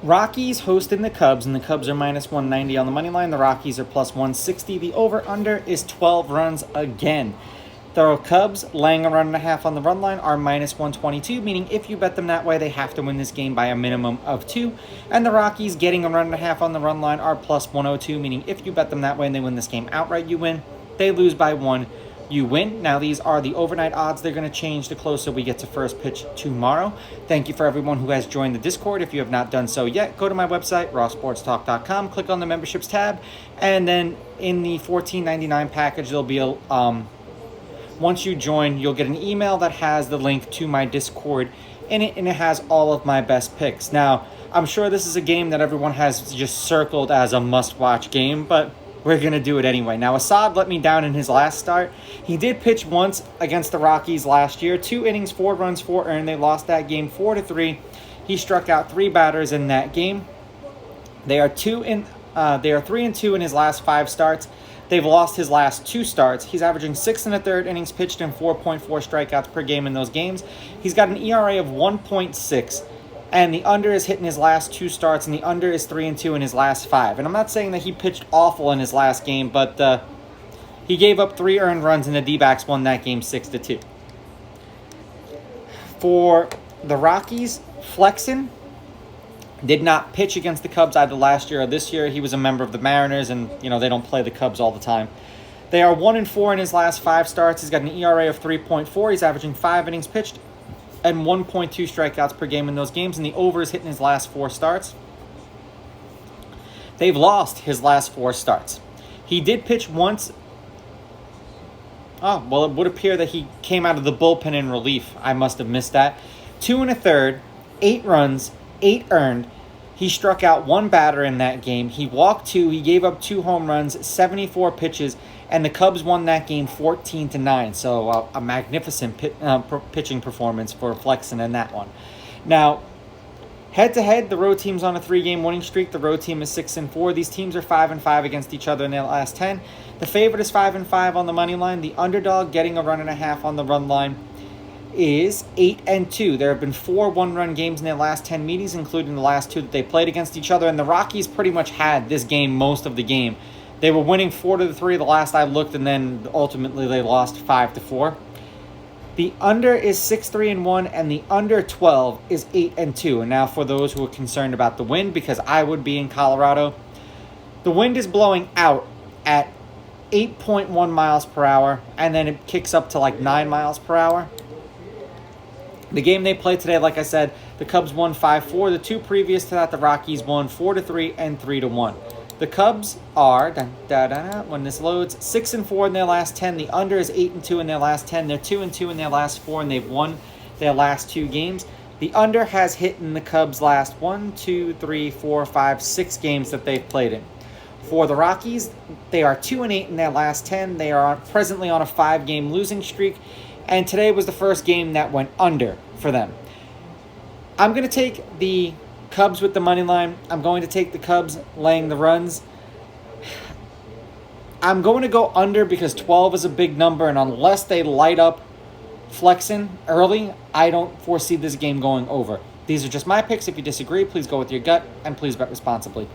Rockies hosting the Cubs, and the Cubs are minus 190 on the money line. The Rockies are plus 160. The over-under is 12 runs again. The Cubs, laying a run and a half on the run line, are minus 122, meaning if you bet them that way, they have to win this game by a minimum of 2. And the Rockies, getting a run and a half on the run line, are plus 102, meaning if you bet them that way and they win this game outright, you win. They lose by 1, you win. Now, these are the overnight odds. They're going to change the closer we get to first pitch tomorrow. Thank you for everyone who has joined the Discord. If you have not done so yet, go to my website, rawsportstalk.com, click on the memberships tab, and then in the $14.99 package, there'll be a once you join, you'll get an email that has the link to my Discord in it, and it has all of my best picks. Now, I'm sure this is a game that everyone has just circled as a must-watch game, but we're going to do it anyway. Now, Assad let me down in his last start. He did pitch once against the Rockies last year. 2 innings, 4 runs, 4 earned. They lost that game 4-3. He struck out 3 batters in that game. They are 3-2 in his last 5 starts. They've lost his last 2 starts. He's averaging 6 1/3 innings pitched and 4.4 strikeouts per game in those games. He's got an ERA of 1.6, and the under is hitting his last 2 starts, and the under is 3-2 in his last 5. And I'm not saying that he pitched awful in his last game, but he gave up 3 earned runs, and the D-backs won that game 6-2. For the Rockies, Flexen did not pitch against the Cubs either last year or this year. He was a member of the Mariners, and, they don't play the Cubs all the time. They are 1-4 in his last 5 starts. He's got an ERA of 3.4. He's averaging 5 innings pitched and 1.2 strikeouts per game in those games, and the over is hitting his last 4 starts. They've lost his last 4 starts. He did pitch once. Oh, well, it would appear that he came out of the bullpen in relief. I must have missed that. 2 1/3, 8 runs, 8 earned. He struck out 1 batter in that game. He walked 2. He gave up 2 home runs, 74 pitches, and the Cubs won that game 14-9. So a magnificent pitching performance for Flexen in that one. Now, head-to-head, the road team's on a 3-game winning streak. The road team is 6-4. These teams are 5-5 against each other in their last 10. The favorite is 5-5 on the money line. The underdog, getting a run and a half on the run line, is 8-2. There have been 4 one-run games in their last 10 meetings, including the last 2 that they played against each other. And the Rockies pretty much had this game most of the game. They were winning 4-3 the last I looked, and then ultimately they lost 5-4. The under is 6-3-1, and the under 12 is 8-2. And now for those who are concerned about the wind, because I would be in Colorado, the wind is blowing out at 8.1 miles per hour, and then it kicks up to like 9 miles per hour. The game they played today, like I said, the Cubs won 5-4. The 2 previous to that, the Rockies won 4-3 and 3-1. The Cubs are, when this loads, 6-4 in their last 10. The under is 8-2 in their last 10. They're 2-2 in their last 4, and they've won their last 2 games. The under has hit in the Cubs' last 6 games that they've played in. For the Rockies, they are 2-8 in their last 10. They are presently on a 5-game losing streak. And today was the first game that went under for them. I'm going to take the Cubs with the money line. I'm going to take the Cubs laying the runs. I'm going to go under because 12 is a big number, and unless they light up Flexen early, I don't foresee this game going over. These are just my picks. If you disagree, please go with your gut, and please bet responsibly.